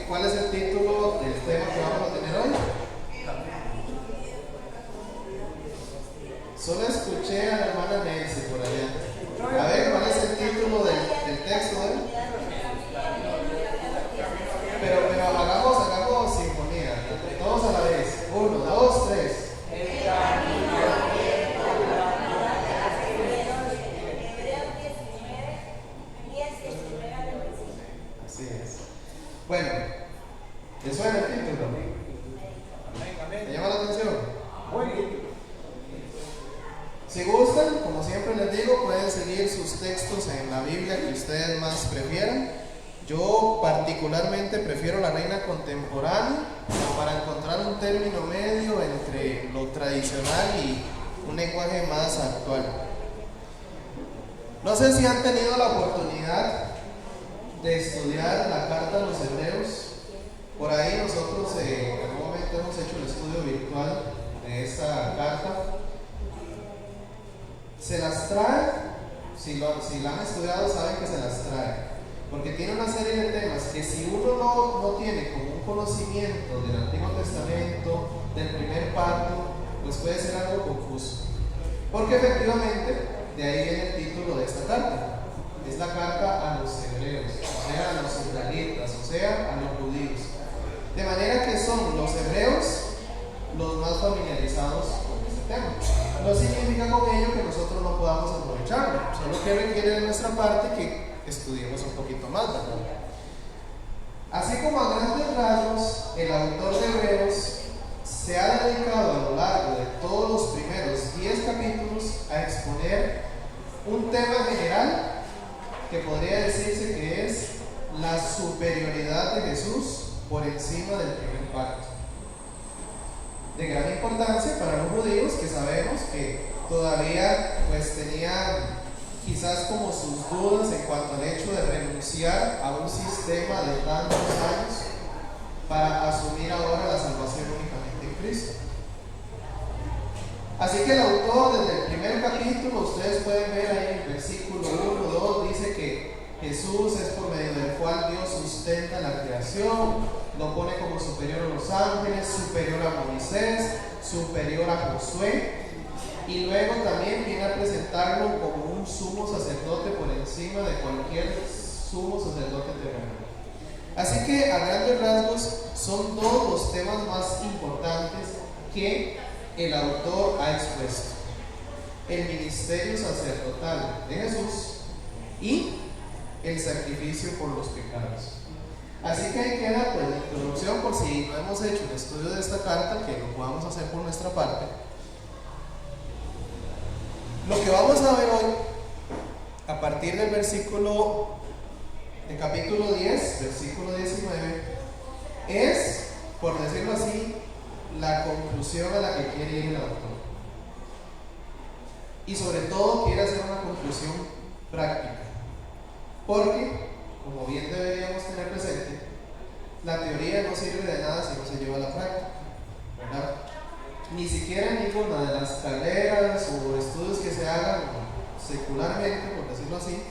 ¿Cuál es el título del tema que vamos a tener hoy? Solo escuché a la hermana Nancy por allá. A ver, ¿cuál es el título del texto de hoy? Pero hagamos sinfonía. Todos a la vez. 1, 2, 3. Así es. Bueno, ¿les suena el título? ¿Me llama la atención? Si gustan, como siempre les digo, pueden seguir sus textos en la Biblia que ustedes más prefieran. Yo particularmente prefiero la Reina Contemporánea para encontrar un término medio entre lo tradicional y un lenguaje más actual. No sé si han tenido la oportunidad de estudiar la carta a los Hebreos. Por ahí nosotros en algún momento hemos hecho el estudio virtual de esta carta. Se las trae, si la han estudiado saben que se las trae, porque tiene una serie de temas que si uno no tiene como un conocimiento del Antiguo Testamento, del primer pacto, pues puede ser algo confuso. Porque efectivamente, de ahí viene el título de esta carta. Es la carta a los hebreos, o sea, a los israelitas, o sea, a los judíos. De manera que son los hebreos los más familiarizados con este tema. No significa con ello que nosotros no podamos aprovecharlo, solo que requiere de nuestra parte que estudiemos un poquito más, ¿verdad? Así como a grandes rasgos, el autor de Hebreos se ha dedicado a lo largo de todos los primeros 10 capítulos a exponer un tema general que podría decirse que es la superioridad de Jesús por encima del primer pacto. De gran importancia para los judíos, que sabemos que todavía pues tenían quizás como sus dudas en cuanto al hecho de renunciar a un sistema de tantos años para asumir ahora la salvación únicamente en Cristo. Así que el autor desde el primer capítulo, ustedes pueden ver ahí en el versículo 1, 2, dice que Jesús es por medio del cual Dios sustenta la creación, lo pone como superior a los ángeles, superior a Moisés, superior a Josué, y luego también viene a presentarlo como un sumo sacerdote por encima de cualquier sumo sacerdote terrenal. Así que a grandes rasgos son todos los temas más importantes que el autor ha expuesto: el ministerio sacerdotal de Jesús y el sacrificio por los pecados. Así que ahí queda pues la introducción, por si no hemos hecho un estudio de esta carta, que lo podamos hacer por nuestra parte. Lo que vamos a ver hoy, a partir del capítulo 10, versículo 19, es, por decirlo así, la conclusión a la que quiere ir el autor. Y sobre todo quiere hacer una conclusión práctica. Porque, como bien deberíamos tener presente, la teoría no sirve de nada si no se lleva a la práctica, ¿verdad? Ni siquiera en ninguna de las carreras o estudios que se hagan secularmente, por decirlo así,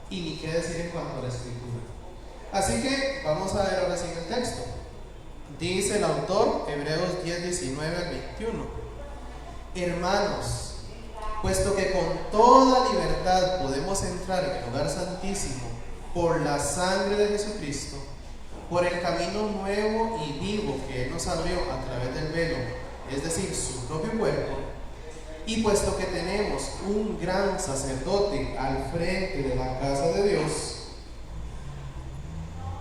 y ni qué decir en cuanto a la escritura. Así que vamos a ver ahora sí el texto. Dice el autor, Hebreos 10, 19 al 21: Hermanos, puesto que con toda libertad podemos entrar en el lugar santísimo por la sangre de Jesucristo, por el camino nuevo y vivo que Él nos abrió a través del velo, es decir, su propio cuerpo, y puesto que tenemos un gran sacerdote al frente de la casa de Dios,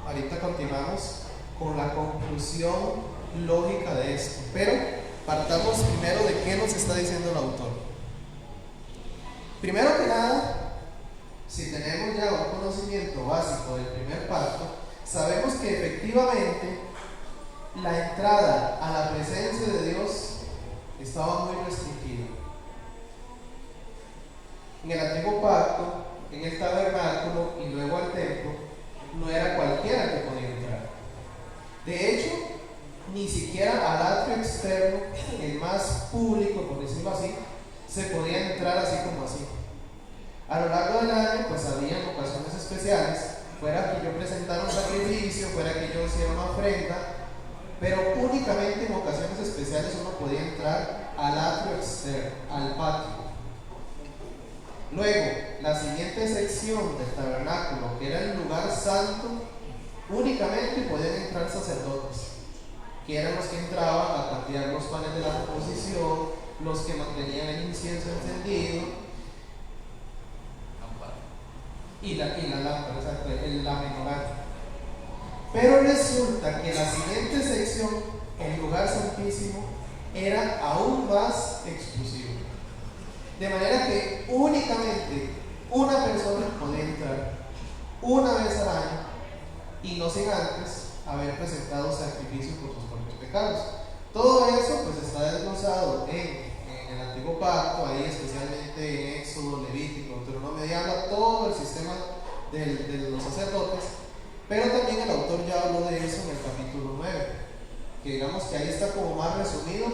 ahorita continuamos con la conclusión lógica de esto, pero partamos primero de qué nos está diciendo el autor. Primero que nada, si tenemos ya un conocimiento básico del primer pacto, sabemos que efectivamente la entrada a la presencia de Dios estaba muy restringida. En el antiguo pacto, en el tabernáculo y luego al templo, no era cualquiera que podía entrar. De hecho, ni siquiera al atrio externo, el más público, por decirlo así, se podía entrar así como así. A lo largo del año, pues había ocasiones especiales fuera que yo presentara un sacrificio, fuera que yo hiciera una ofrenda, pero únicamente en ocasiones especiales uno podía entrar al atrio externo, al patio. Luego, la siguiente sección del tabernáculo, que era el lugar santo, únicamente podían entrar sacerdotes, que eran los que entraban a cambiar los panes de la proposición, los que mantenían el incienso encendido y la lámpara, exacto, la menorá. Pero resulta que la siguiente sección, el lugar santísimo, era aún más exclusivo. De manera que únicamente una persona podía entrar una vez al año y no sin antes haber presentado sacrificios por sus propios pecados. Todo eso pues está desglosado en el Antiguo Pacto, ahí especialmente en Éxodo, Levítico, Deuteronomio, y habla todo el sistema de los sacerdotes, pero también el autor ya habló de eso en el capítulo 9, que digamos que ahí está como más resumido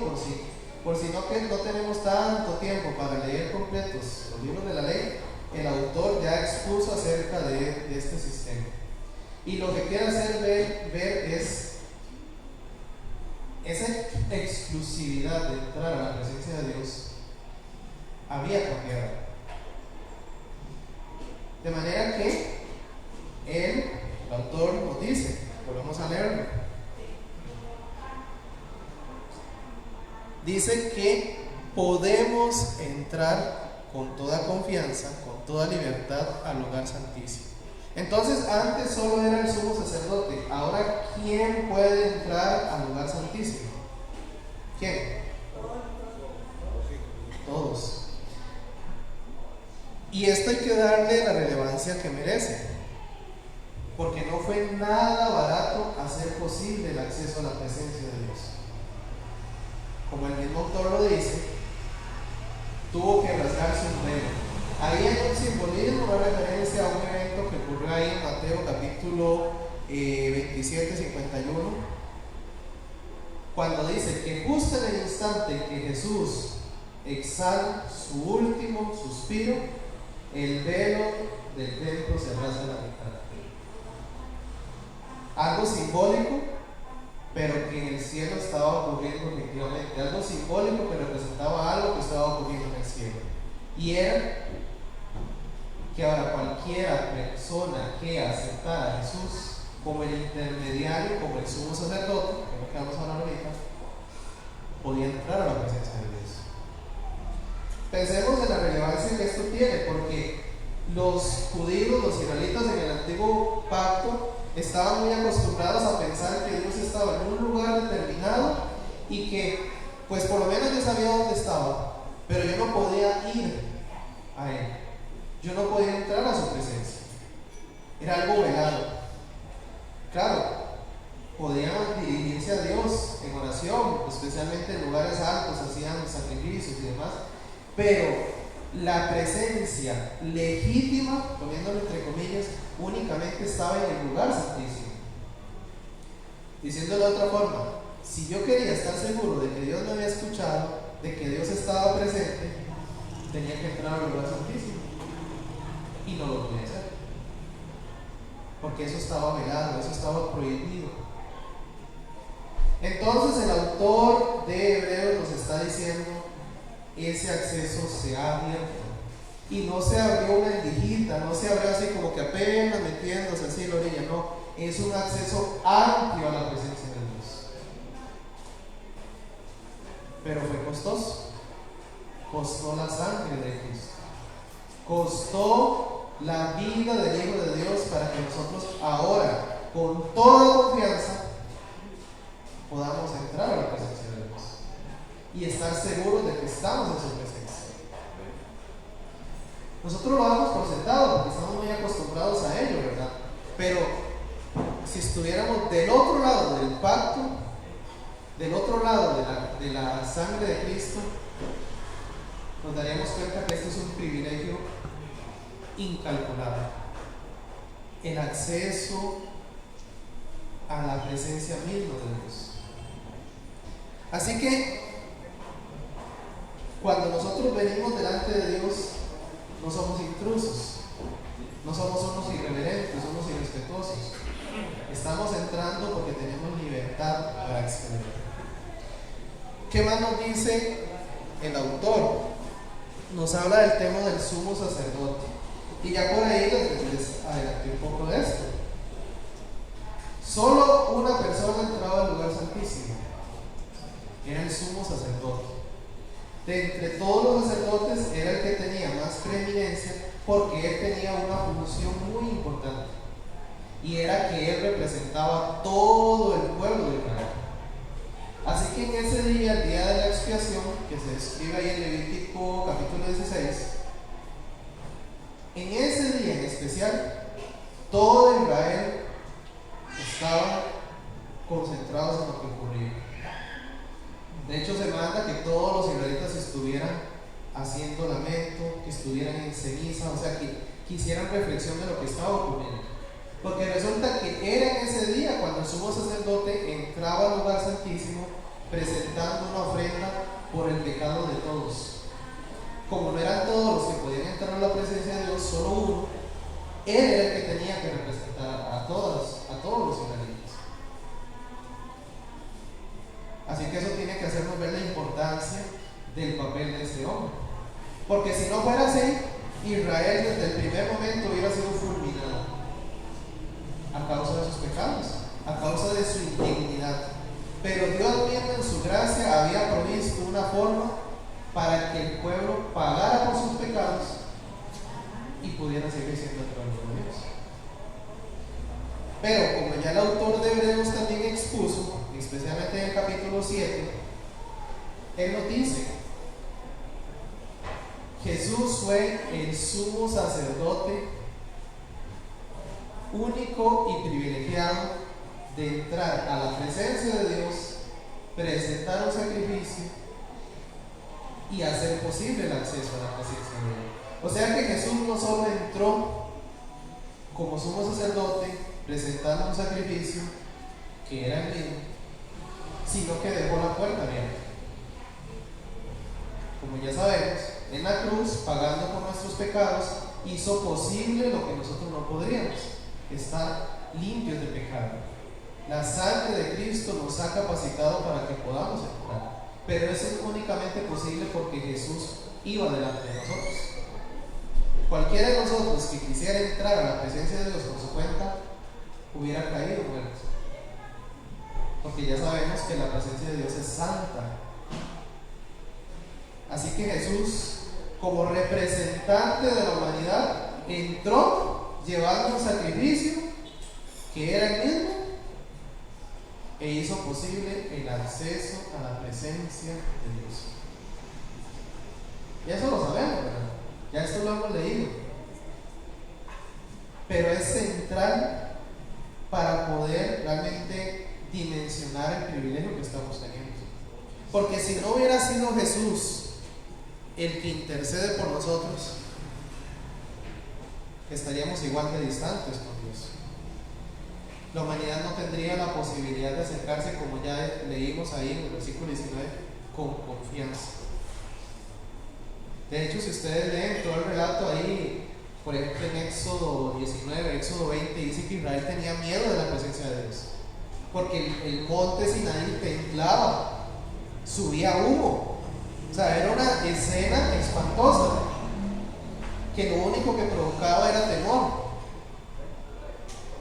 por si no, que no tenemos tanto tiempo para leer completos los libros de la ley. El autor ya expuso acerca de este sistema, y lo que quiere hacer ver es esa exclusividad de entrar a la presencia de Dios había cambiado, de manera que el autor nos dice, volvemos a leerlo, dice que podemos entrar con toda confianza, con toda libertad al lugar santísimo. Entonces antes solo era el sumo sacerdote, ahora ¿quién puede entrar al lugar santísimo? ¿Quién? Todos. Y esto hay que darle la relevancia que merece, porque no fue nada barato hacer posible el acceso a la presencia de Dios. Como el mismo autor lo dice, tuvo que rasgarse un velo. Ahí hay un simbolismo, una referencia a un evento que ocurrió ahí en Mateo capítulo 27, 51, cuando dice que justo en el instante que Jesús exhala su último suspiro, el velo del templo se rasga a la mitad. Algo simbólico, pero que en el cielo estaba ocurriendo efectivamente. Algo simbólico que representaba algo que estaba ocurriendo en el cielo. Y era que ahora cualquiera persona que aceptara a Jesús como el intermediario, como el sumo sacerdote, que es lo que vamos a hablar ahorita, podía entrar a la presencia de Dios. Pensemos en la relevancia que esto tiene, porque los judíos, los israelitas en el antiguo pacto estaban muy acostumbrados a pensar que Dios estaba en un lugar determinado y que pues por lo menos yo sabía dónde estaba, pero yo no podía ir a Él, yo no podía entrar a su presencia, era algo velado. Claro, podían dirigirse a Dios en oración, especialmente en lugares altos, hacían sacrificios y demás, pero la presencia legítima, poniéndolo entre comillas, únicamente estaba en el lugar santísimo. Diciéndolo de otra forma, si yo quería estar seguro de que Dios me había escuchado, de que Dios estaba presente, tenía que entrar al lugar santísimo, y no lo podía hacer, porque eso estaba velado, eso estaba prohibido. Entonces el autor de Hebreos nos está diciendo: ese acceso se ha abierto, y no se abrió una endijita, no se abrió así como que apenas metiéndose así en la orilla, no, es un acceso amplio a la presencia de Dios. Pero fue costoso, costó la sangre de Cristo, costó la vida del Hijo de Dios, para que nosotros ahora con toda confianza podamos entrar a la presencia de Dios y estar seguros de que estamos en su presencia. Nosotros lo damos por sentado porque estamos muy acostumbrados a ello, ¿verdad? Pero si estuviéramos del otro lado del pacto, del otro lado de la sangre de Cristo, nos daríamos cuenta que esto es un privilegio incalculable. El acceso a la presencia misma de Dios. Así que cuando nosotros venimos delante de Dios, no somos intrusos, No somos unos irreverentes, unos irrespetuosos. Estamos entrando porque tenemos libertad para acceder. ¿Qué más nos dice el autor? Nos habla del tema del sumo sacerdote. Y ya por ahí les adelanté un poco de esto. Solo una persona entraba al lugar santísimo. Era el sumo sacerdote. De entre todos los sacerdotes era el que tenía más preeminencia porque él tenía una función muy importante. Y era que él representaba todo el pueblo de Israel. Así que en ese día, el día de la expiación, que se describe ahí en Levítico capítulo 16, en ese día en especial, todo Israel estaba concentrados en lo que ocurría. De hecho, se manda que todos los israelitas estuvieran haciendo lamento, que estuvieran en ceniza, o sea, que hicieran reflexión de lo que estaba ocurriendo. Porque resulta que era en ese día cuando el sumo sacerdote entraba al lugar santísimo presentando una ofrenda por el pecado de todos. Como no eran todos los que podían entrar a la presencia de Dios, solo uno, él era el que tenía que representar a todos los israelitas. Así que eso tiene que hacernos ver la importancia del papel de este hombre. Porque si no fuera así, Israel desde el primer momento hubiera sido fulminado a causa de sus pecados, a causa de su indignidad. Pero Dios mismo en su gracia había provisto una forma para que el pueblo pagara por sus pecados y pudiera seguir siendo el pueblo de Dios. Pero como ya el autor de Hebreos también expuso, especialmente en el capítulo 7, él nos dice: Jesús fue el sumo sacerdote único y privilegiado de entrar a la presencia de Dios, presentar un sacrificio y hacer posible el acceso a la presencia de Dios. O sea que Jesús no solo entró como sumo sacerdote presentando un sacrificio que era el mismo, sino que dejó la puerta abierta. Como ya sabemos, en la cruz, pagando por nuestros pecados, hizo posible lo que nosotros no podríamos: estar limpios de pecado. La sangre de Cristo nos ha capacitado para que podamos entrar, pero eso es únicamente posible porque Jesús iba delante de nosotros. Cualquiera de nosotros que quisiera entrar a la presencia de Dios por su cuenta hubiera caído muerto, porque ya sabemos que la presencia de Dios es santa. Así que Jesús, como representante de la humanidad, entró llevando un sacrificio que era el mismo e hizo posible el acceso a la presencia de Dios. Y eso lo sabemos, ¿verdad? Ya esto lo hemos leído. Pero es central para poder realmente dimensionar el privilegio que estamos teniendo. Porque si no hubiera sido Jesús el que intercede por nosotros, estaríamos igual de distantes con Dios. La humanidad no tendría la posibilidad de acercarse, como ya leímos ahí en el versículo 19, con confianza. De hecho, si ustedes leen todo el relato ahí, por ejemplo en Éxodo 19, Éxodo 20, dice que Israel tenía miedo de la presencia de Dios, porque el monte Sinaí temblaba, subía humo. O sea, era una escena espantosa, que lo único que provocaba era temor.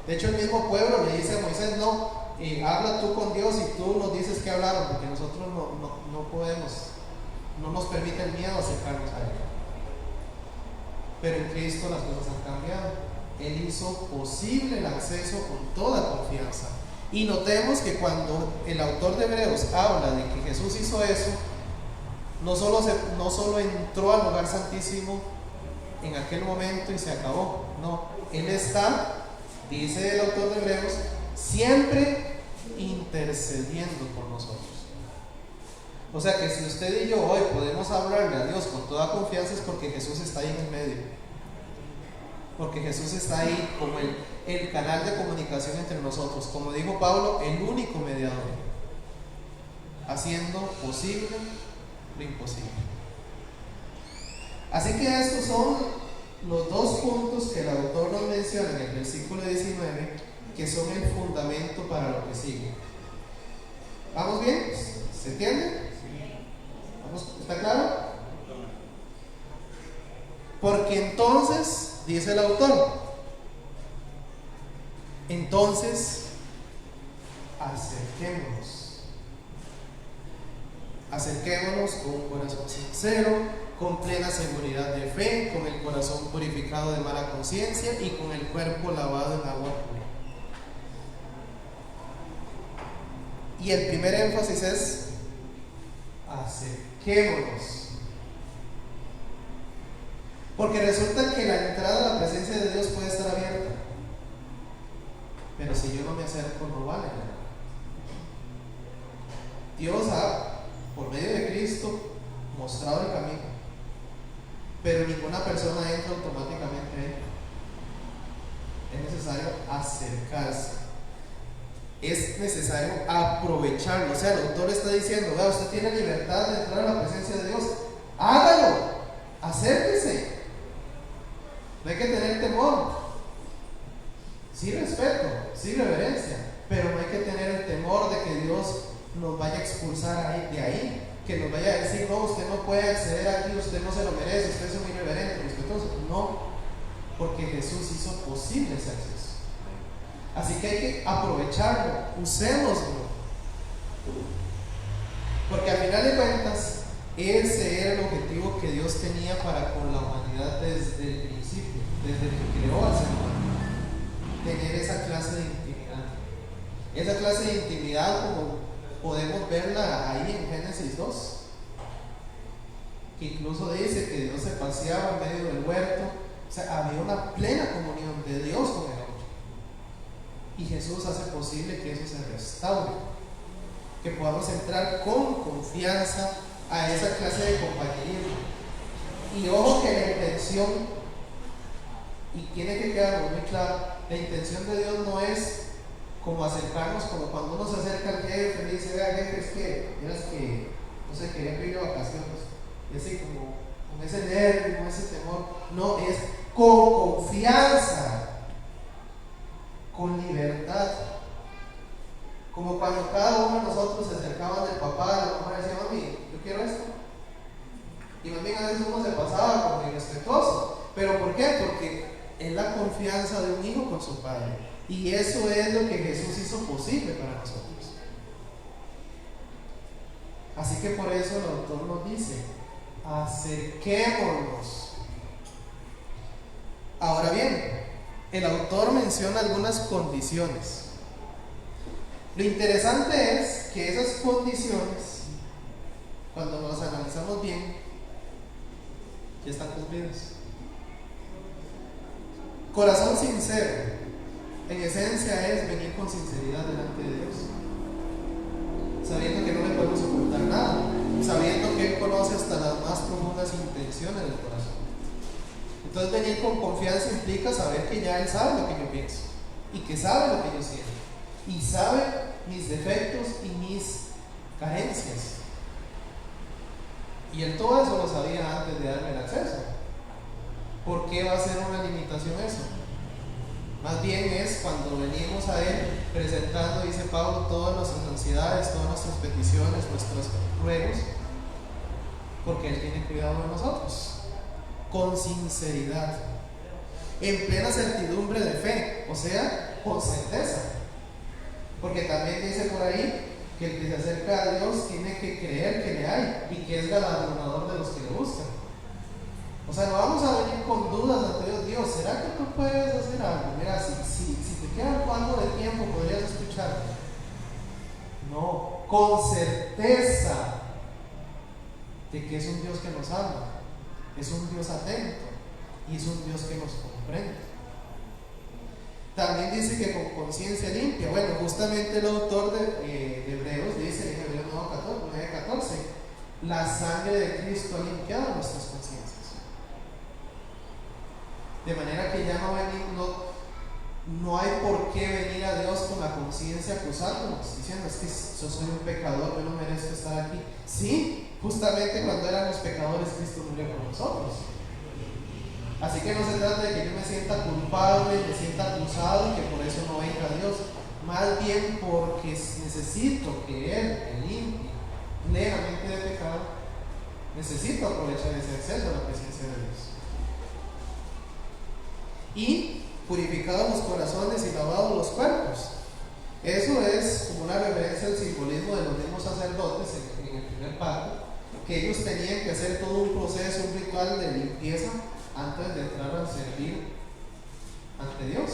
De hecho, el mismo pueblo le dice a Moisés: no, habla tú con Dios y tú nos dices que hablaron, porque nosotros no podemos, no nos permite el miedo acercarnos a Él. Pero en Cristo las cosas han cambiado. Él hizo posible el acceso con toda confianza. Y notemos que cuando el autor de Hebreos habla de que Jesús hizo eso, no solo entró al lugar santísimo en aquel momento y se acabó. No, Él está, dice el autor de Hebreos, siempre intercediendo por nosotros. O sea que si usted y yo hoy podemos hablarle a Dios con toda confianza, es porque Jesús está ahí en el medio, porque Jesús está ahí como el canal de comunicación entre nosotros, como dijo Pablo, el único mediador, haciendo posible lo imposible. Así que estos son los dos puntos que el autor nos menciona en el versículo 19, que son el fundamento para lo que sigue. ¿Vamos bien? ¿Se entiende? ¿Vamos? ¿Está claro? Porque entonces, dice el autor, entonces acerquémonos con un corazón sincero, con plena seguridad de fe, con el corazón purificado de mala conciencia y con el cuerpo lavado en agua pura. Y el primer énfasis es acerquémonos. Porque resulta que la entrada a la presencia de Dios puede estar abierta, pero si yo no me acerco no vale nada. Dios ha, por medio de Cristo, mostrado el camino, pero ninguna persona entra automáticamente ahí. Es necesario acercarse, es necesario aprovecharlo. O sea, el autor está diciendo, vea, usted tiene libertad de entrar a la presencia de Dios, hágalo, acérquese. No hay que tener temor, sí respeto, sí reverencia, pero no hay que tener el temor de que Dios nos vaya a expulsar de ahí, que nos vaya a decir, no, usted no puede acceder aquí, usted no se lo merece, usted es un irreverente, respetuoso. No, porque Jesús hizo posible ese acceso. Así que hay que aprovecharlo, usémoslo, porque al final de cuentas ese era el objetivo que Dios tenía para con la humanidad desde el principio, desde que creó al ser humano. Tener esa clase de intimidad. Esa clase de intimidad, como podemos verla ahí en Génesis 2, que incluso dice que Dios se paseaba en medio del huerto. O sea, había una plena comunión de Dios con el hombre. Y Jesús hace posible que eso se restaure, que podamos entrar con confianza a esa clase de compañerismo. Y ojo que la intención, y tiene que quedar muy claro, la intención de Dios no es como acercarnos, como cuando uno se acerca al jefe y dice, vea jefe, es que, miras que, no sé, quería pedir vacaciones, y así como con ese nervio, con ese temor. No, es con confianza, con libertad. Como cuando cada uno de nosotros se acercaba del papá, de la mamá, y decía, mami, yo quiero esto. Y más bien a veces uno se pasaba como irrespetuoso. ¿Pero por qué? Porque es la confianza de un hijo con su padre. Y eso es lo que Jesús hizo posible para nosotros. Así que por eso el autor nos dice, acerquémonos. Ahora bien, el autor menciona algunas condiciones. Lo interesante es que esas condiciones, cuando nos analizamos bien, ya están cumplidas. Corazón sincero, en esencia, es venir con sinceridad delante de Dios, sabiendo que no le podemos ocultar nada, sabiendo que Él conoce hasta las más profundas intenciones del corazón. Entonces, venir con confianza implica saber que ya Él sabe lo que yo pienso, y que sabe lo que yo siento, y sabe mis defectos y mis carencias. Y Él todo eso lo sabía antes de darme el acceso. ¿Por qué va a ser una limitación eso? Más bien es cuando venimos a Él presentando, dice Pablo, todas nuestras ansiedades, todas nuestras peticiones, nuestros ruegos, porque Él tiene cuidado de nosotros, con sinceridad, en plena certidumbre de fe, o sea, con certeza. Porque también dice por ahí que el que se acerca a Dios tiene que creer que le hay y que es galardonador de los que le buscan. O sea, no vamos a venir con dudas ante Dios. Dios, ¿será que tú puedes hacer algo? Mira, si te queda algo de tiempo, podrías escuchar. No, con certeza de que es un Dios que nos ama, es un Dios atento y es un Dios que nos comprende. También dice que con conciencia limpia. Bueno, justamente el autor de Hebreos dice en Hebreos 9:14, la sangre de Cristo ha limpiado nuestras conciencias. De manera que ya no hay por qué venir a Dios con la conciencia acusándonos, diciendo, es que yo soy un pecador, yo no merezco estar aquí. Sí, justamente cuando éramos pecadores Cristo murió por nosotros. Así que no se trata de que yo me sienta culpable, me sienta acusado y que por eso no venga a Dios. Más bien porque necesito que Él, el limpie, plenamente de pecado, necesito aprovechar ese acceso a la presencia de Dios. Y purificados los corazones y lavados los cuerpos. Eso es como una referencia al simbolismo de los mismos sacerdotes en el primer pacto, que ellos tenían que hacer todo un proceso, un ritual de limpieza antes de entrar a servir ante Dios.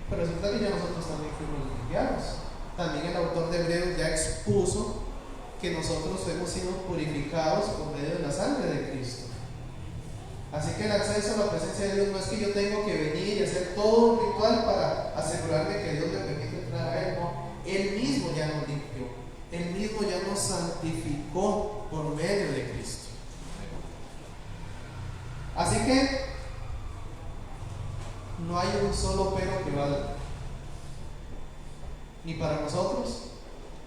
Pero resulta que ya nosotros también fuimos limpiados. También el autor de Hebreos ya expuso que nosotros hemos sido purificados por medio de la sangre de Cristo. Así que el acceso a la presencia de Dios no es que yo tengo que venir y hacer todo un ritual para asegurarme que Dios me permite entrar a Él. No, Él mismo ya nos limpió, Él mismo ya nos santificó por medio de Cristo. Así que no hay un solo pero que valga, ni para nosotros,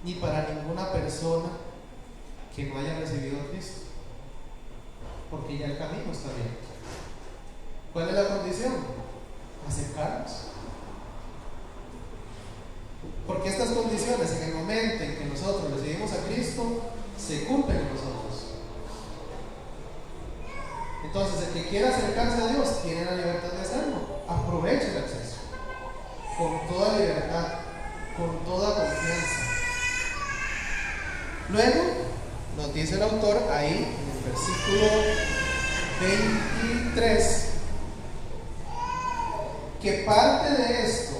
ni para ninguna persona que no haya recibido a Cristo, porque ya el camino está abierto. ¿Cuál es la condición? Acercarnos. Porque estas condiciones, en el momento en que nosotros recibimos a Cristo, se cumplen en nosotros. Entonces, el que quiera acercarse a Dios tiene la libertad de hacerlo. Aproveche el acceso con toda libertad, con toda confianza. Luego nos dice el autor ahí en el versículo 23 que parte de esto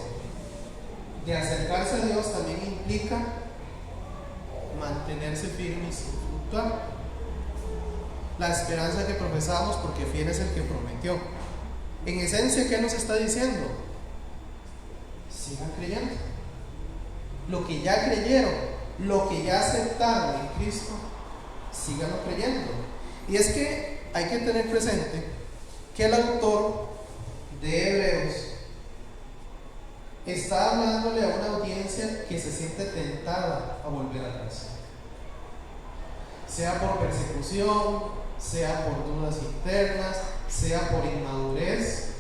de acercarse a Dios también implica mantenerse firme y sin fluctuar. La esperanza que profesamos, porque fiel es el que prometió. En esencia, ¿qué nos está diciendo? Sigan creyendo. Lo que ya creyeron, lo que ya aceptaron en Cristo, síganlo creyendo. Y es que hay que tener presente que el autor de Hebreos está hablándole a una audiencia que se siente tentada a volver atrás, sea por persecución, sea por dudas internas, sea por inmadurez.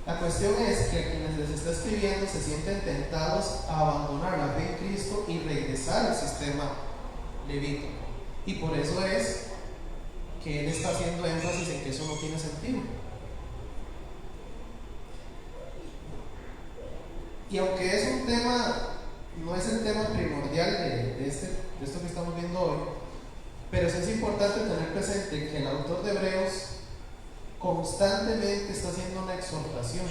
La cuestión es que a quienes les está escribiendo se sienten tentados a abandonar la fe en Cristo y regresar al sistema levítico. Y por eso es que él está haciendo énfasis en que eso no tiene sentido. Y aunque es un tema, no es el tema primordial de esto que estamos viendo hoy, pero sí es importante tener presente que el autor de Hebreos constantemente está haciendo una exhortación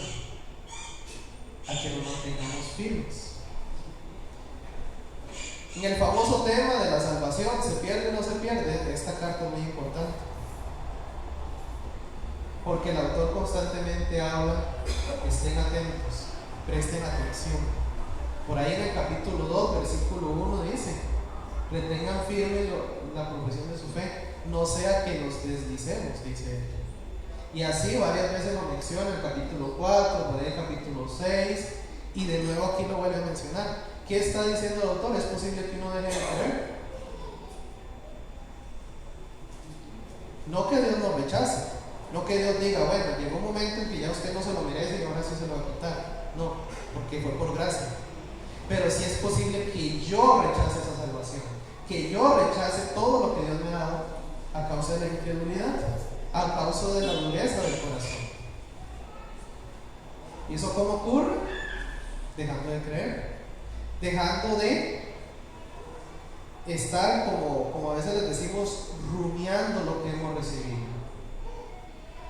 a que nos mantengamos firmes. En el famoso tema de la salvación, ¿se pierde o no se pierde? Esta carta es muy importante, porque el autor constantemente habla: estén atentos, presten atención. Por ahí en el capítulo 2, versículo 1 dice: retengan firme la profesión de su fe, no sea que nos deslicemos, dice él. Y así varias veces lo menciona en el capítulo 4, por ahí el capítulo 6, y de nuevo aquí lo vuelve a mencionar. ¿Qué está diciendo el autor? ¿Es posible que uno deje de creer? No que Dios nos rechace, no que Dios diga: bueno, llegó un momento en que ya usted no se lo merece y ahora sí se lo va a quitar. No, porque fue por gracia. Pero sí es posible que yo rechace esa salvación, que yo rechace todo lo que Dios me ha dado a causa de la incredulidad, a causa de la dureza del corazón. ¿Y eso cómo ocurre? Dejando de creer, dejando de estar, como a veces les decimos, rumiando lo que hemos recibido.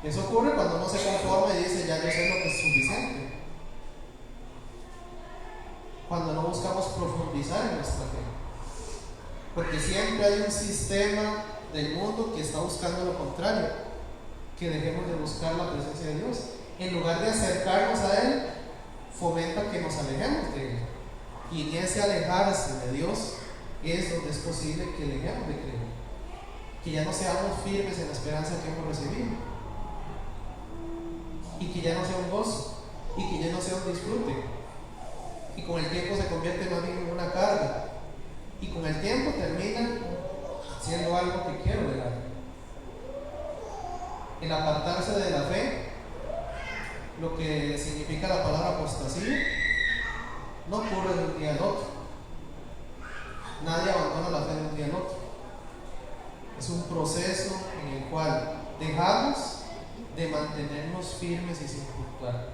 Eso ocurre cuando uno se conforma y dice: ya yo sé lo que es suficiente. Cuando no buscamos profundizar en nuestra fe, porque siempre hay un sistema del mundo que está buscando lo contrario, que dejemos de buscar la presencia de Dios. En lugar de acercarnos a Él, fomenta que nos alejemos de Él, y en ese alejarse de Dios es donde es posible que dejemos de creer, que ya no seamos firmes en la esperanza que hemos recibido, y que ya no sea un gozo, y que ya no sea un disfrute, y con el tiempo se convierte más bien en una carga, y con el tiempo termina siendo algo que quiero dejar. el apartarse de la fe, lo que significa la palabra apostasía, no ocurre de un día al otro. Nadie abandona la fe de un día al otro. Es un proceso en el cual dejamos de mantenernos firmes y sin fluctuar.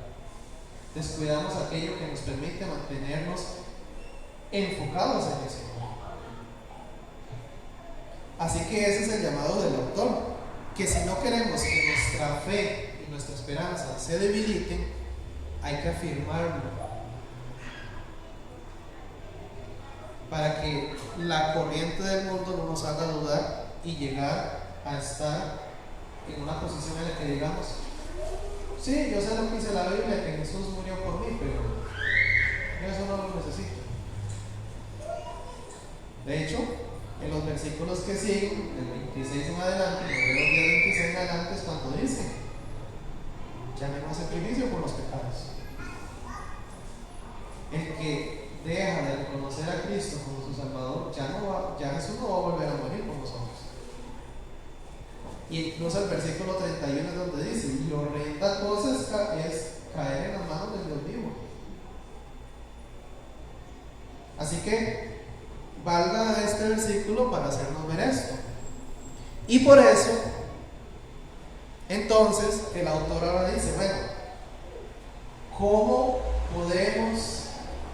Descuidamos aquello que nos permite mantenernos enfocados en el Señor. Así que ese es el llamado del autor, que si no queremos que nuestra fe y nuestra esperanza se debiliten, hay que afirmarlo para que la corriente del mundo no nos haga dudar y llegar a estar en una posición en la que digamos: sí, yo sé lo que dice la Biblia, que Jesús murió por mí, pero yo eso no lo necesito. De hecho, en los versículos que siguen, del 26 en adelante, del 26 en adelante, es cuando dice: ya no hay sacrificio por los pecados. El que deja de reconocer a Cristo como su Salvador, ya Jesús no va a volver a morir por nosotros. Y incluso el versículo 31 es donde dice: y horrenda cosa es caer en las manos del Dios vivo. Así que valga este versículo para hacernos ver esto. Y por eso, entonces, el autor ahora dice: bueno, ¿cómo podemos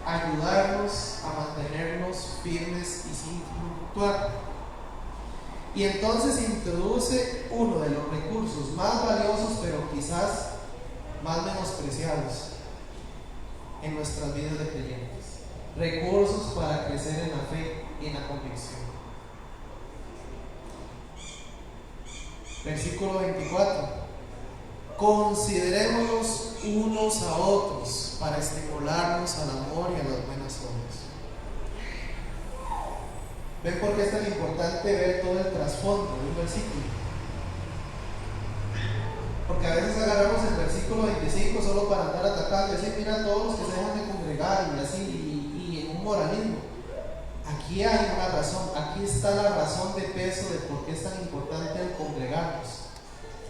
ayudarnos a mantenernos firmes y sin fluctuar? Y entonces introduce uno de los recursos más valiosos, pero quizás más menospreciados en nuestras vidas de creyentes. Recursos para crecer en la fe y en la convicción. Versículo 24: considerémonos unos a otros para estimularnos al amor y a las buenas obras. ¿Ven por qué es tan importante ver todo el trasfondo de un versículo? Porque a veces agarramos el versículo 25 solo para andar atacando y decir: mira todos los que se dejan de congregar y así, y en un moralismo. Aquí hay una razón, aquí está la razón de peso de por qué es tan importante el congregarnos,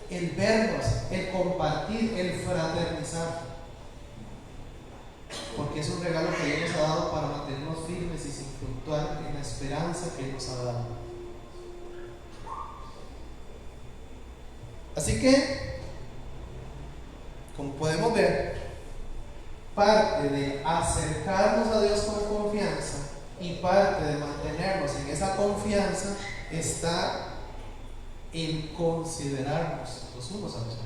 el vernos, el compartir, el fraternizar. Porque es un regalo que Dios nos ha dado para mantenernos firmes y sin fluctuar en la esperanza que Él nos ha dado. Así que, como podemos ver, parte de acercarnos a Dios con confianza y parte de mantenernos en esa confianza está en considerarnos los unos a los otros.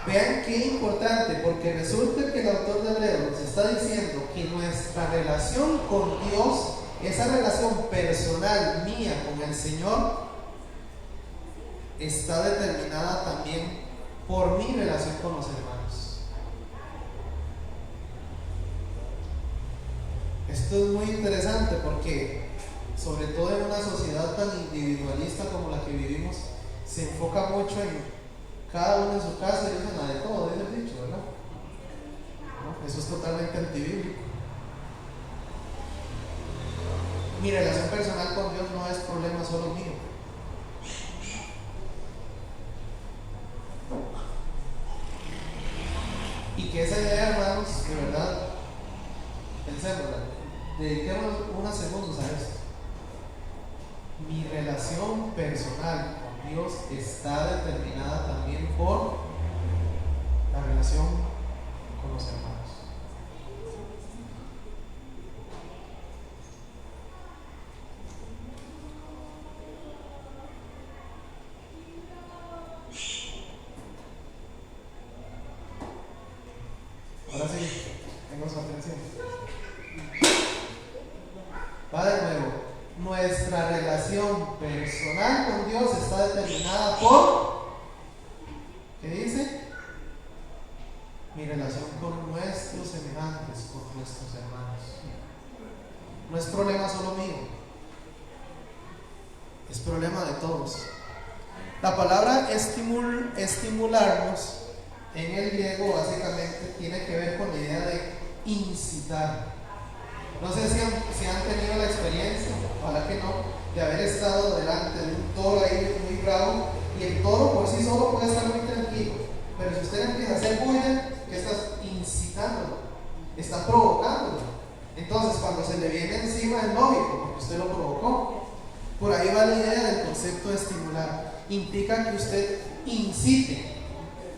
Vean qué importante, porque resulta que el autor de Hebreos nos está diciendo que nuestra relación con Dios, esa relación personal mía con el Señor, está determinada también por mi relación con los hermanos. Esto es muy interesante porque, sobre todo en una sociedad tan individualista como la que vivimos, se enfoca mucho en cada uno en su casa y usa la de todo, dice el dicho, ¿verdad? ¿No? Eso es totalmente antibíblico. Mi relación personal con Dios no es problema solo mío. Y que esa idea, hermanos, de verdad, pensémosla, dediquemos unos segundos a esto. Mi relación personal con Dios está determinada también por la relación con los hermanos. Ahora sí, tengo su atención. Va de nuevo. Nuestra relación personal con Dios está determinada por, ¿qué dice? Mi relación con nuestros semejantes, con nuestros hermanos. No es problema solo mío, es problema de todos. La palabra estimularnos en el griego básicamente tiene que ver con la idea de incitar. No sé si han tenido la experiencia, ojalá que no, de haber estado delante de un toro ahí muy bravo el toro por sí solo puede estar muy tranquilo, pero si usted empieza a hacer bulla, ¿qué está incitándolo? Está provocándolo. Entonces, cuando se le viene encima es lógico, porque usted lo provocó. Por ahí va la idea del concepto de estimular. Implica que usted incite,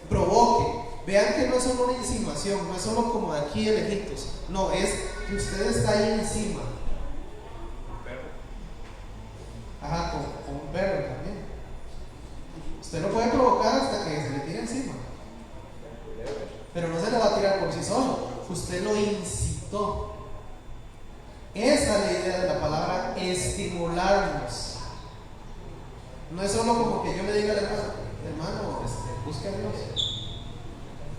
provoque. Vean que no es solo una insinuación, no es solo como de aquí de lejitos. No, es que usted está ahí encima. Ajá, con un perro también. Usted lo puede provocar hasta que se le tire encima. Pero no se le va a tirar por sí solo. Usted lo incitó. Esa es la idea de la palabra estimularnos. No es solo como que yo le diga al hermano, busque a Dios.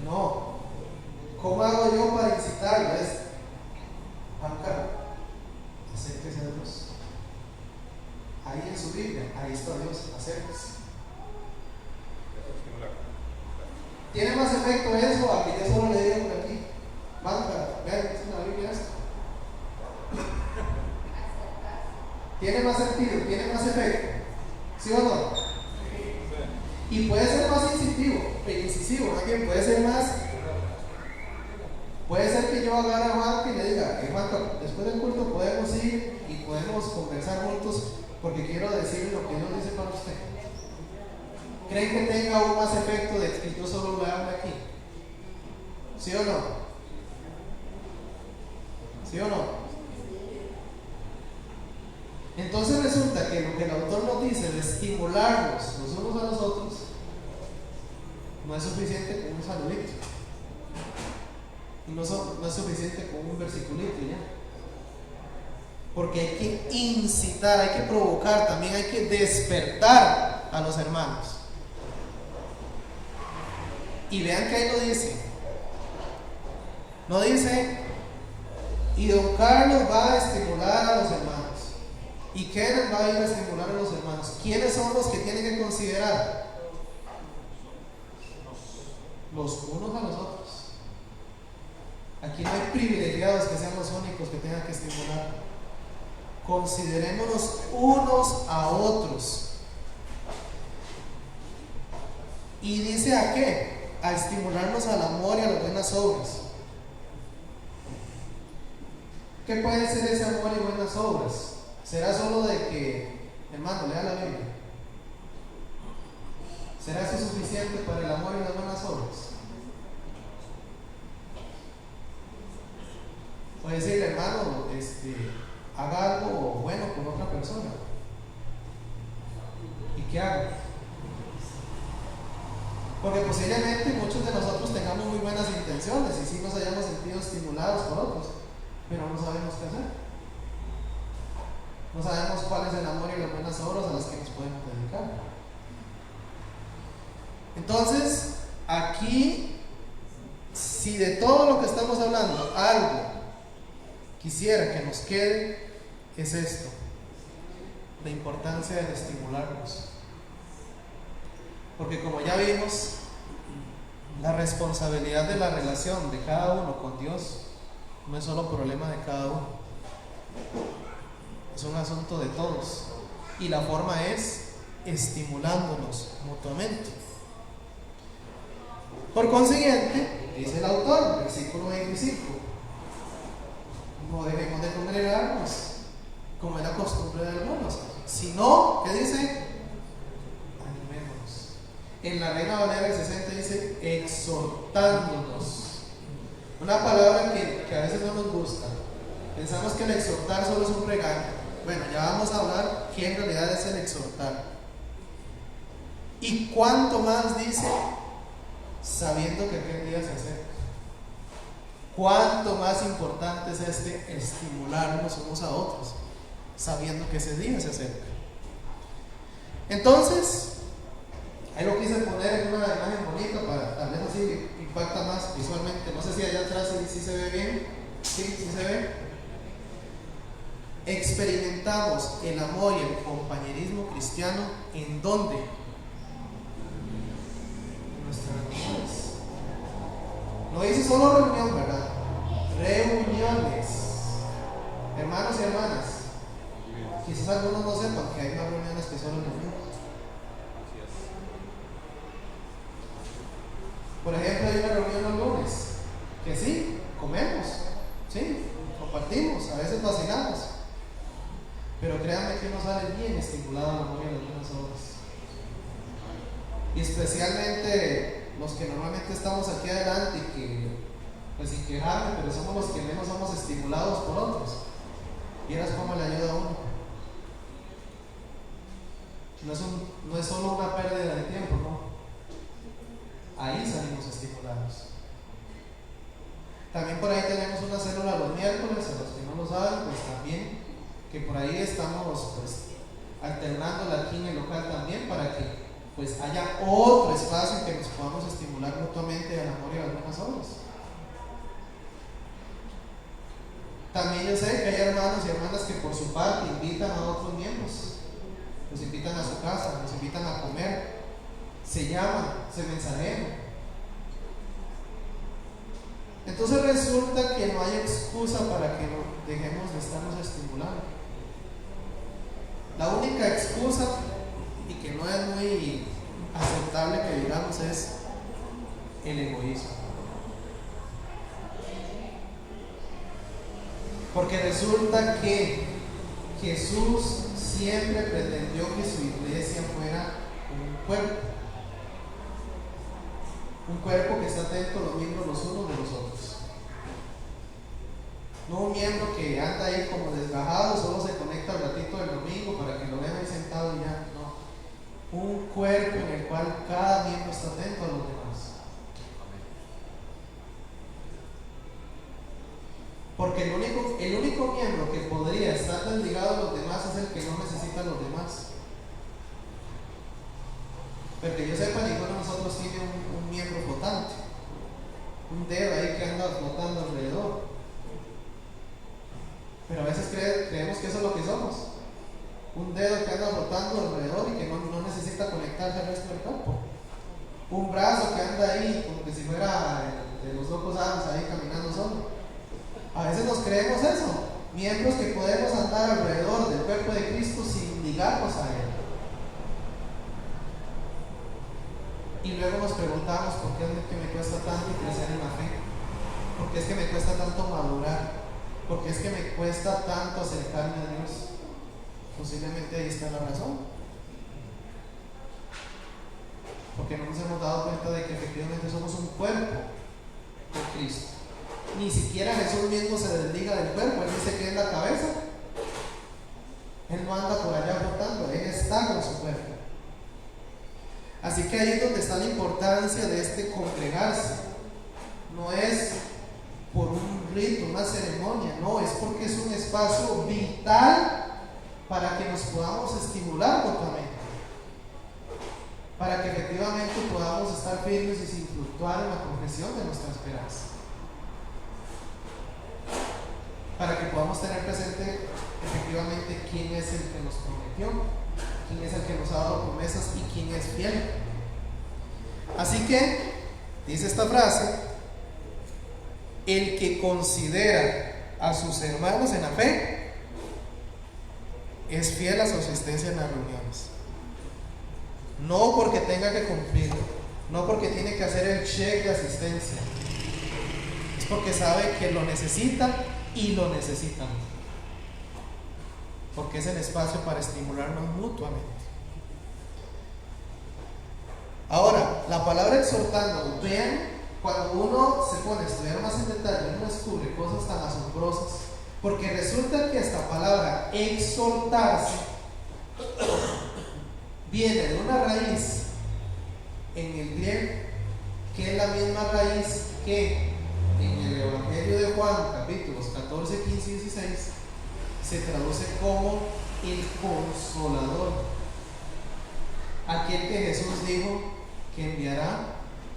No. ¿Cómo hago yo para incitarlo? Es, Juan Carlos, acérquese a Dios. Ahí en su Biblia, ahí está Dios, acérquese. ¿Tiene más efecto eso a que yo solo le diga por aquí? Juan Carlos, vean, es una Biblia esto. Tiene más sentido, tiene más efecto, ¿sí o no? Y puede ser más incisivo, más bien puede ser más. Puede ser que yo agarre a Juan y le diga, Juan, después del culto podemos ir y podemos conversar juntos porque quiero decirle lo que Dios dice para usted. ¿Creen que tenga aún más efecto de que yo solo lo hable aquí? ¿Sí o no? ¿Sí o no? Entonces resulta que lo que el autor nos dice de estimularnos los unos a los otros no es suficiente con un saludito y no es suficiente con un versiculito ya, porque hay que incitar, hay que provocar, también hay que despertar a los hermanos. Y vean que ahí lo dice, no dice y don Carlos va a estimular a los hermanos y Kenneth va a ir a estimular a los hermanos. ¿Quiénes son los que tienen que considerar? Los unos a los otros. Aquí no hay privilegiados que sean los únicos que tengan que estimular. Considerémonos unos a otros. Y dice a qué? A estimularnos al amor y a las buenas obras. ¿Qué puede ser ese amor y buenas obras? ¿Será solo de que, hermano, lea la Biblia? ¿Será eso suficiente para el amor y las buenas obras? O decirle, hermano, haga algo bueno con otra persona. ¿Y qué hago? Porque posiblemente muchos de nosotros tengamos muy buenas intenciones y sí nos hayamos sentido estimulados por otros, pero no sabemos qué hacer. No sabemos cuál es el amor y las buenas obras a las que nos podemos dedicar. Entonces, aquí, si de todo lo que estamos hablando, algo quisiera que nos quede, es esto: la importancia de estimularnos. Porque como ya vimos, la responsabilidad de la relación de cada uno con Dios no es solo problema de cada uno, es un asunto de todos, y la forma es estimulándonos mutuamente. Por consiguiente, dice el autor, versículo 25, no debemos de congregarnos como es la costumbre de algunos, sino, ¿qué dice? Animémonos. En la Reina Valera del 60 dice exhortándonos, una palabra que a veces no nos gusta. Pensamos que el exhortar solo es un regaño. Bueno, ya vamos a hablar qué en realidad es el exhortar. Y cuánto más dice, sabiendo que aquel día se acerca. Cuánto más importante es estimularnos unos a otros, sabiendo que ese día se acerca. Entonces, ahí lo quise poner en una imagen bonita para tal vez así impacta más visualmente. No sé si allá atrás sí se ve bien. Sí se ve. Experimentamos el amor y el compañerismo cristiano ¿en dónde? En nuestras reuniones. No dice solo reunión, ¿verdad? Reuniones. Hermanos y hermanas, quizás algunos no sepan que hay más reuniones que solo reuniones. Por ejemplo, hay una reunión los lunes, que sí, comemos, sí, compartimos, a veces vacilamos, pero créanme que uno sale bien estimulado al amor y a las buenas obras. Y especialmente los que normalmente estamos aquí adelante y que, pues sin quejarme, pero somos los que menos somos estimulados por otros. Vieras cómo le ayuda a uno. No es solo una pérdida de tiempo, no. Ahí salimos estimulados. También por ahí tenemos una célula los miércoles, a los que no lo saben, pues también, que por ahí estamos pues alternándola aquí en el local también para que pues haya otro espacio en que nos podamos estimular mutuamente al amor y a las buenas obras. También yo sé que hay hermanos y hermanas que por su parte invitan a otros miembros, los invitan a su casa, los invitan a comer, se llaman, se mensajean. Entonces resulta que no hay excusa para que dejemos de estarnos estimulando. La única excusa, y que no es muy aceptable que digamos, es el egoísmo. Porque resulta que Jesús siempre pretendió que su iglesia fuera un cuerpo que está atento a los miembros los unos de los otros. No un miembro que anda ahí como desgajado, solo se conecta al ratito del domingo para que lo vean ahí sentado y ya. No. Un cuerpo en el cual cada miembro está atento a los demás. Porque el único miembro que podría estar desligado a los demás es el que no necesita a los demás. Pero que yo sepa, ninguno de nosotros tiene un miembro flotante, un dedo ahí que anda flotando alrededor. Pero a veces creemos que eso es lo que somos, un dedo que anda flotando alrededor y que no necesita conectarse al resto del cuerpo, un brazo que anda ahí como que si fuera de los locos Adams ahí caminando solo. A veces nos creemos eso, miembros que podemos andar alrededor del cuerpo de Cristo sin ligarnos a Él. Y luego nos preguntamos por qué es que me cuesta tanto crecer en la fe, por qué es que me cuesta tanto madurar, por qué es que me cuesta tanto acercarme a Dios. Posiblemente ahí está la razón, porque no nos hemos dado cuenta de que efectivamente somos un cuerpo de Cristo. Ni siquiera Jesús mismo se desliga del cuerpo, Él dice que es la cabeza. Él no anda por allá flotando, Él está con su cuerpo. Así que ahí es donde está la importancia de este congregarse. No es por un rito, una ceremonia, no, es porque es un espacio vital para que nos podamos estimular mutuamente, para que efectivamente podamos estar firmes y sin fluctuar en la confesión de nuestra esperanza, para que podamos tener presente efectivamente quién es el que nos prometió, quién es el que nos ha dado promesas y quién es fiel. Así que dice esta frase: el que considera a sus hermanos en la fe es fiel a su asistencia en las reuniones, no porque tenga que cumplir, no porque tiene que hacer el check de asistencia, es porque sabe que lo necesita y lo necesitan, porque es el espacio para estimularnos mutuamente. Ahora, la palabra exhortando, vean, cuando uno se pone a estudiar más en detalle, uno descubre cosas tan asombrosas, porque resulta que esta palabra exhortarse viene de una raíz en el griego que es la misma raíz que en el Evangelio de Juan, capítulos 14, 15 y 16, se traduce como el Consolador, aquel que Jesús dijo que enviará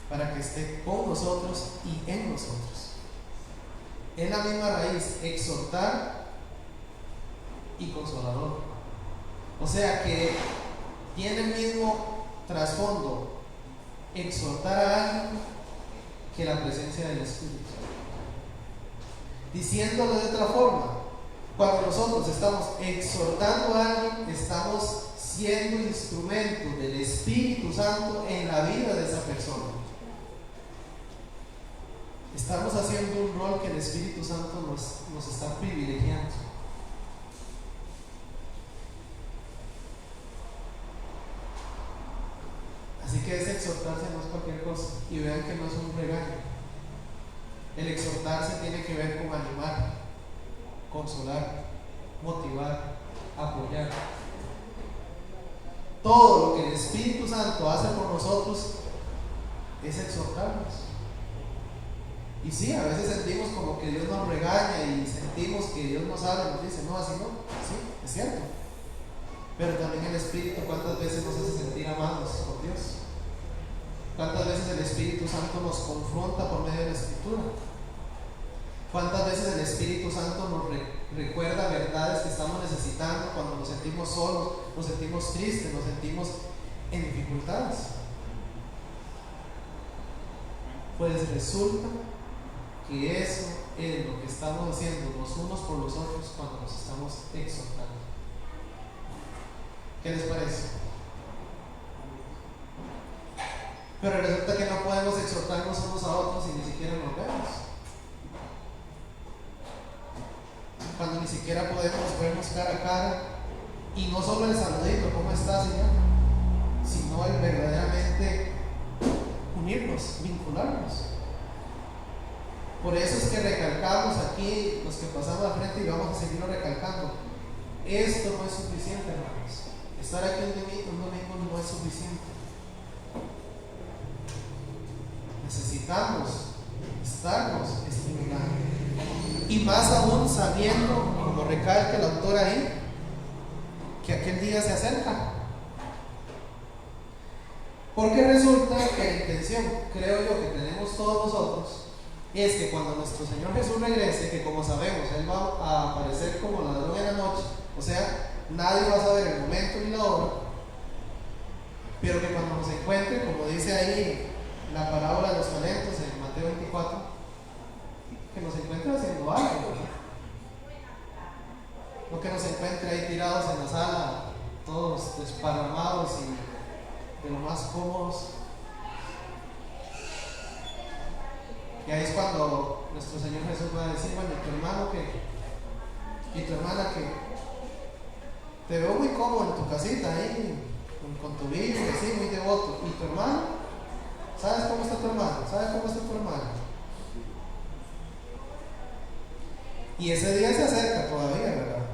para que esté con nosotros y en nosotros. Es la misma raíz, exhortar y consolador. O sea que tiene el mismo trasfondo exhortar a alguien que la presencia del Espíritu. Diciéndolo de otra forma, cuando nosotros estamos exhortando a alguien, estamos siendo instrumentos del Espíritu Santo en la vida de esa persona. estamos haciendo un rol que el Espíritu Santo nos está privilegiando. Así que ese exhortarse no es cualquier cosa, y vean que no es un regaño. El exhortarse tiene que ver con animar, consolar, motivar, apoyar. Todo lo que el Espíritu Santo hace por nosotros es exhortarnos. Y sí, a veces sentimos como que Dios nos regaña y sentimos que Dios nos habla y nos dice, no, así no. Sí, es cierto. Pero también el Espíritu, ¿cuántas veces nos hace sentir amados por Dios? ¿Cuántas veces el Espíritu Santo nos confronta por medio de la Escritura? ¿Cuántas veces el Espíritu Santo nos recuerda verdades que estamos necesitando cuando nos sentimos solos, nos sentimos tristes, nos sentimos en dificultades? Pues resulta que eso es lo que estamos haciendo los unos por los otros cuando nos estamos exhortando. ¿Qué les parece? Pero resulta que no podemos exhortarnos unos a otros y ni siquiera nos vemos. Cuando ni siquiera podemos vernos cara a cara, y no solo el saludito, ¿cómo estás, Señor?, sino el verdaderamente unirnos, vincularnos. Por eso es que recalcamos aquí, los que pasamos al frente, y vamos a seguirlo recalcando, esto no es suficiente, hermanos. Estar aquí un domingo no es suficiente. Necesitamos estarnos estimulando, y más aún sabiendo, como recalca el autor ahí, que aquel día se acerca. Porque resulta que la intención, creo yo, que tenemos todos nosotros es que cuando nuestro Señor Jesús regrese, que como sabemos Él va a aparecer como ladrón en la noche, o sea, nadie va a saber el momento ni la hora, pero que cuando nos encuentre, como dice ahí la parábola de los talentos en Mateo 24, que nos encuentre haciendo algo, no que nos encuentre ahí tirados en la sala, todos desparramados y de lo más cómodos. Y ahí es cuando nuestro Señor Jesús va a decir, bueno, tu hermano que, y tu hermana que, te veo muy cómodo en tu casita ahí, con tu Biblia, así, muy devoto, y tu hermano, ¿sabes cómo está tu hermano? ¿Sabes cómo está tu hermano? Y ese día se acerca todavía, ¿verdad?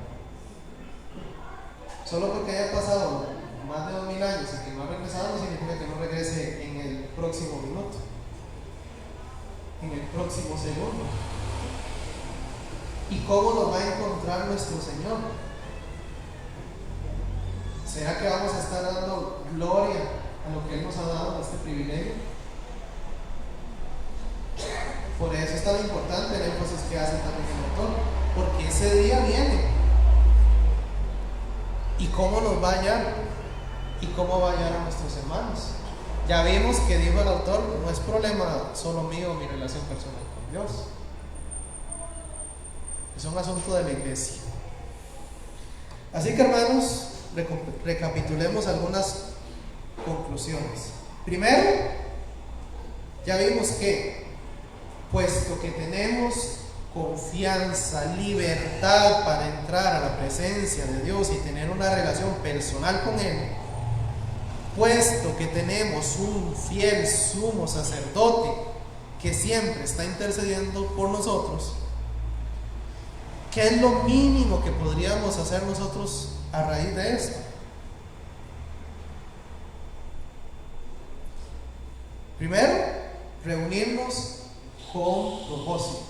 Solo porque haya pasado más de 2000 años y que no ha regresado no significa que no regrese en el próximo minuto, en el próximo segundo. ¿Y cómo nos va a encontrar nuestro Señor? ¿Será que vamos a estar dando gloria a lo que Él nos ha dado, a este privilegio? Por eso es tan importante el énfasis que hace también el autor, porque ese día viene. ¿Y cómo nos va a hallar? ¿Y cómo va a hallar a nuestros hermanos? Ya vimos que dijo el autor, no es problema solo mío mi relación personal con Dios, es un asunto de la iglesia. Así que, hermanos, recapitulemos algunas conclusiones. Primero, ya vimos que puesto que tenemos confianza, libertad para entrar a la presencia de Dios y tener una relación personal con Él, puesto que tenemos un fiel sumo sacerdote que siempre está intercediendo por nosotros, ¿qué es lo mínimo que podríamos hacer nosotros a raíz de esto? Primero, reunirnos con propósito.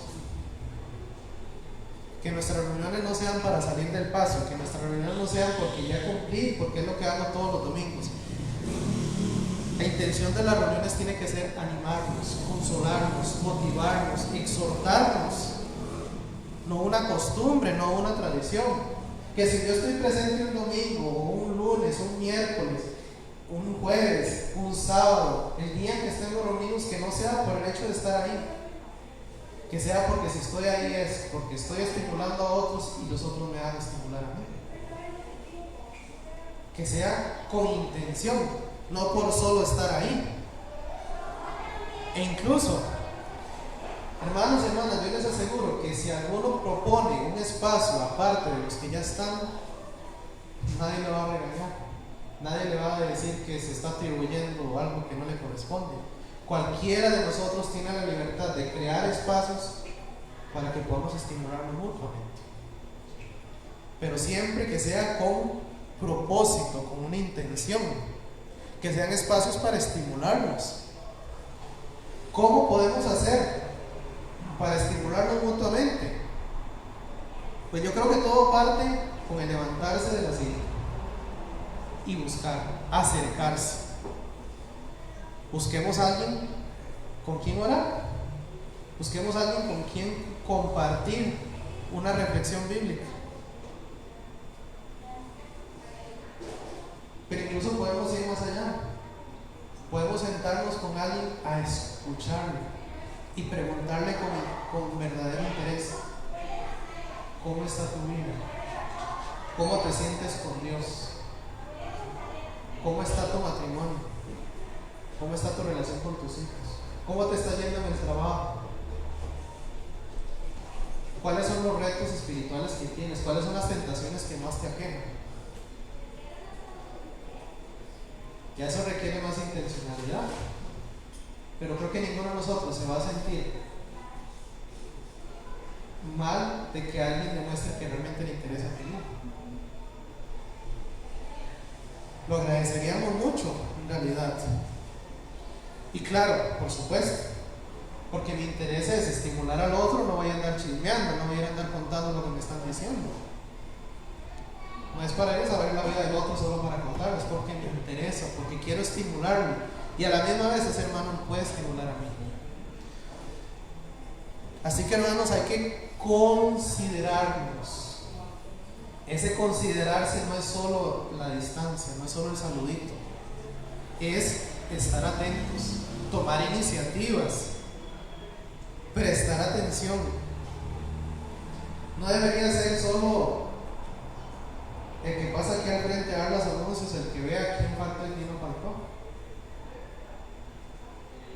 Que nuestras reuniones no sean para salir del paso, que nuestras reuniones no sean porque ya cumplí, porque es lo que hago todos los domingos. La intención de las reuniones tiene que ser animarnos, consolarnos, motivarnos, exhortarnos. No una costumbre, no una tradición. Que si yo estoy presente un domingo, o un lunes, un miércoles, un jueves, un sábado, el día que estemos reunidos, que no sea por el hecho de estar ahí, que sea porque si estoy ahí es porque estoy estimulando a otros y los otros me van a estimular a mí. Que sea con intención, no por solo estar ahí. E incluso Hermanos y hermanas, yo les aseguro que si alguno propone un espacio aparte de los que ya están, nadie le va a regañar, nadie le va a decir que se está atribuyendo algo que no le corresponde. Cualquiera de nosotros tiene la libertad de crear espacios para que podamos estimularnos mutuamente, pero siempre que sea con propósito, con una intención, que sean espacios para estimularnos. ¿Cómo podemos hacer para estimularnos mutuamente? Pues yo creo que todo parte con el levantarse de la silla y buscar, acercarse. Busquemos a alguien con quien orar, busquemos a alguien con quien compartir una reflexión bíblica. Pero incluso podemos ir más allá. Podemos sentarnos con alguien a escucharle y preguntarle con verdadero interés: ¿cómo está tu vida? ¿Cómo te sientes con Dios? ¿Cómo está tu matrimonio? ¿Cómo está tu relación con tus hijos? ¿Cómo te está yendo en el trabajo? ¿Cuáles son los retos espirituales que tienes? ¿Cuáles son las tentaciones que más te aquejan? Ya eso requiere más intencionalidad, pero creo que ninguno de nosotros se va a sentir mal de que alguien demuestre que realmente le interesa a ti. Lo agradeceríamos mucho, en realidad. Y claro, por supuesto, porque mi interés es estimular al otro, no voy a andar chismeando, no voy a andar contando lo que me están diciendo. No es para ir a saber la vida del otro solo para contarlo, es porque me interesa, porque quiero estimularlo. Y a la misma vez ese hermano me puede estimular a mí. Así que, hermanos, hay que considerarnos. Ese considerarse no es solo la distancia, no es solo el saludito, es estar atentos, tomar iniciativas, prestar atención. No debería ser solo el que pasa aquí al frente a dar los anuncios, el que vea quién faltó y quién no faltó.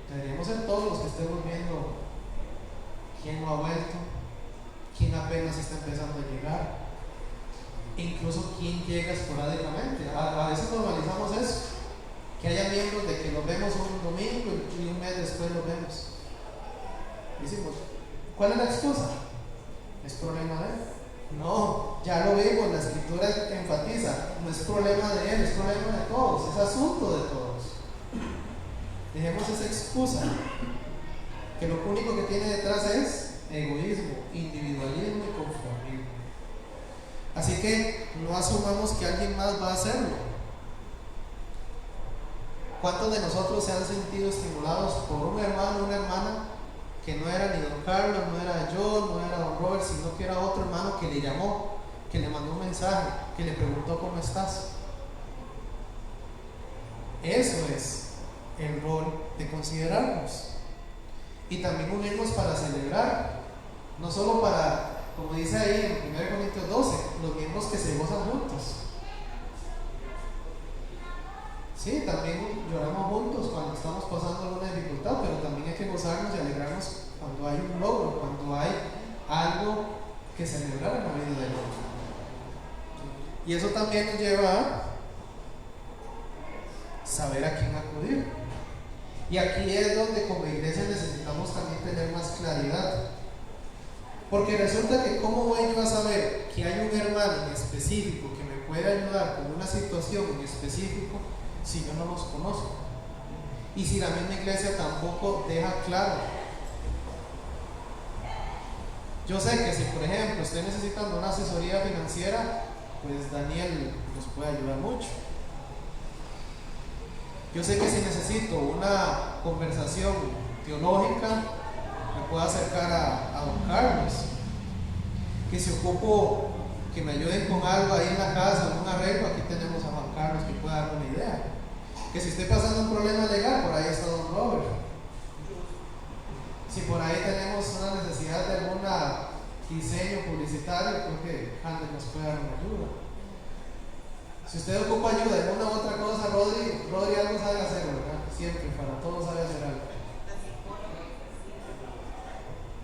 Deberíamos ser todos los que estemos viendo quién no ha vuelto, quién apenas está empezando a llegar, e incluso quién llega esporádicamente. A veces normalizamos eso, que haya miembros de que los vemos un domingo y un mes después los vemos. Decimos, ¿cuál es la excusa? ¿Es problema de él? No, ya lo vimos, la escritura enfatiza, no es problema de él, es problema de todos, es asunto de todos. Dejemos esa excusa, que lo único que tiene detrás es egoísmo, individualismo y conformismo. Así que no asumamos que alguien más va a hacerlo. ¿Cuántos de nosotros se han sentido estimulados por un hermano o una hermana que no era ni don Carlos, no era yo, no era don Robert, sino que era otro hermano que le llamó, que le mandó un mensaje, que le preguntó cómo estás? Eso es el rol de considerarnos. Y también unirnos para celebrar, no solo para, como dice ahí en 1 Corintios 12, los miembros que se gozan juntos. Sí, también lloramos juntos cuando estamos pasando alguna dificultad, pero también hay que gozarnos y alegrarnos cuando hay un logro, cuando hay algo que celebrar en la vida del otro. Y eso también nos lleva a saber a quién acudir. Y aquí es donde como iglesia necesitamos también tener más claridad. Porque resulta que ¿cómo voy yo a saber que hay un hermano en específico que me puede ayudar con una situación en específico si yo no los conozco? Y si la misma iglesia tampoco deja claro. Yo sé que si por ejemplo estoy necesitando una asesoría financiera, pues Daniel nos puede ayudar mucho. Yo sé que si necesito una conversación teológica, me puedo acercar a don Carlos. Que si ocupo que me ayuden con algo ahí en la casa, algún arreglo, aquí tenemos a Juan Carlos que puede darme una idea. Que si estoy pasando un problema legal, por ahí está don Robert. Si por ahí tenemos una necesidad de algún diseño publicitario, creo que Handel nos puede dar una ayuda. Si usted ocupa ayuda en una u otra cosa, Rodri algo sabe hacer, ¿verdad? Siempre, para todos sabe hacer algo.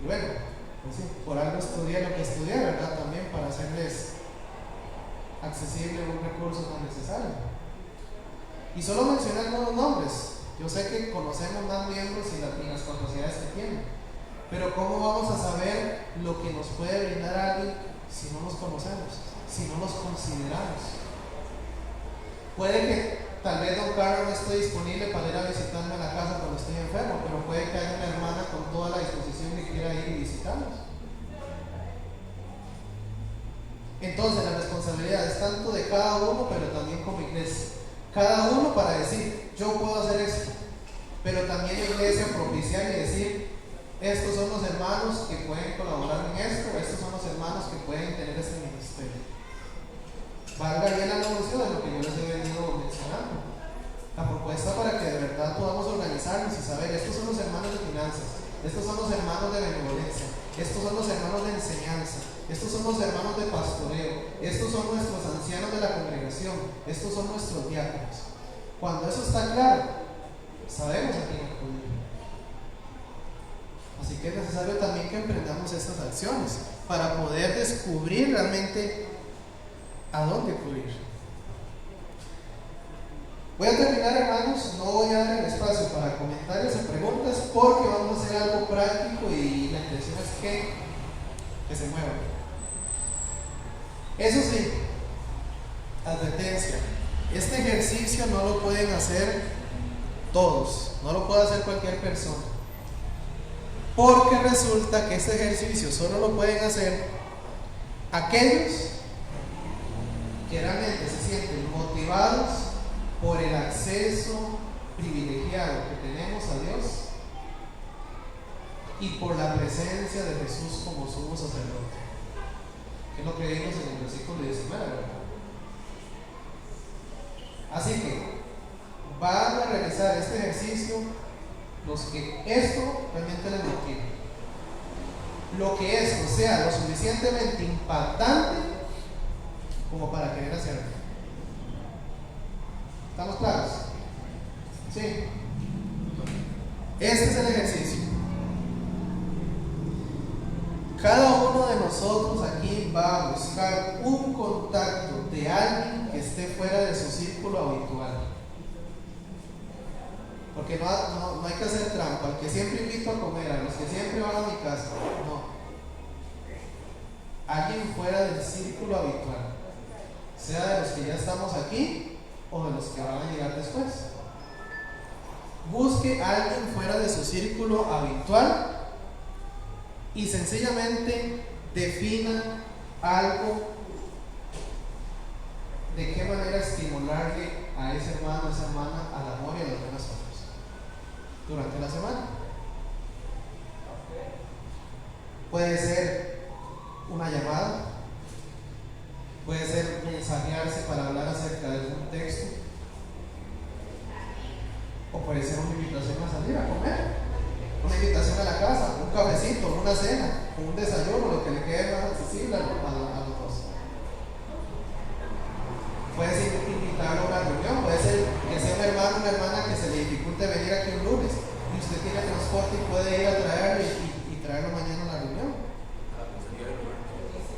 Y bueno, pues sí, por algo estudié lo que estudié, ¿verdad? También para hacerles accesible un recurso tan necesario. Y solo mencioné algunos nombres. Yo sé que conocemos más miembros y las capacidades que tienen, pero ¿cómo vamos a saber lo que nos puede brindar alguien si no nos conocemos, si no nos consideramos? Puede que tal vez don Carlos no esté disponible para ir a visitarme a la casa cuando estoy enfermo, pero puede que haya una hermana con toda la disposición que quiera ir y visitarnos. Entonces la responsabilidad es tanto de cada uno, pero también como iglesia. Cada uno para decir, yo puedo hacer esto, pero también la iglesia propiciar y decir, estos son los hermanos que pueden colaborar en esto, estos son los hermanos que pueden tener este ministerio. Valga bien la anuncio de lo que yo les he venido mencionando. La propuesta para que de verdad podamos organizarnos y saber, estos son los hermanos de finanzas, estos son los hermanos de benevolencia, estos son los hermanos de enseñanza, estos son los hermanos de pastoreo, estos son nuestros ancianos de la congregación, estos son nuestros diáconos. Cuando eso está claro, sabemos a quién acudir. Así que es necesario también que emprendamos estas acciones para poder descubrir realmente a dónde acudir. Voy a terminar, hermanos, no voy a dar el espacio para comentarios o preguntas porque vamos a hacer algo práctico y la intención es que se muevan. Eso sí, advertencia, este ejercicio no lo pueden hacer todos, no lo puede hacer cualquier persona, porque resulta que este ejercicio solo lo pueden hacer aquellos que realmente se sienten motivados por el acceso privilegiado que tenemos a Dios y por la presencia de Jesús como sumo sacerdote, que es lo que vimos en el versículo 19, ¿verdad? Así que van a realizar este ejercicio los que esto realmente les motive, lo que esto sea lo suficientemente impactante como para querer hacerlo. ¿Estamos claros? Sí. Este es el ejercicio. Cada uno de nosotros aquí va a buscar un contacto de alguien que esté fuera de su círculo habitual. Porque no hay que hacer trampa. Al que siempre invito a comer, a los que siempre van a mi casa, no. Alguien fuera del círculo habitual, sea de los que ya estamos aquí o de los que van a llegar después. Busque a alguien fuera de su círculo habitual y sencillamente defina algo de qué manera estimularle a ese hermano, a esa hermana, al amor y a los demás otros durante la semana. Puede ser una llamada, puede ser mensajearse para hablar acerca de un texto, o puede ser una invitación a salir a comer, una invitación a la casa, un cafecito, una cena, un desayuno, lo que le quede más accesible al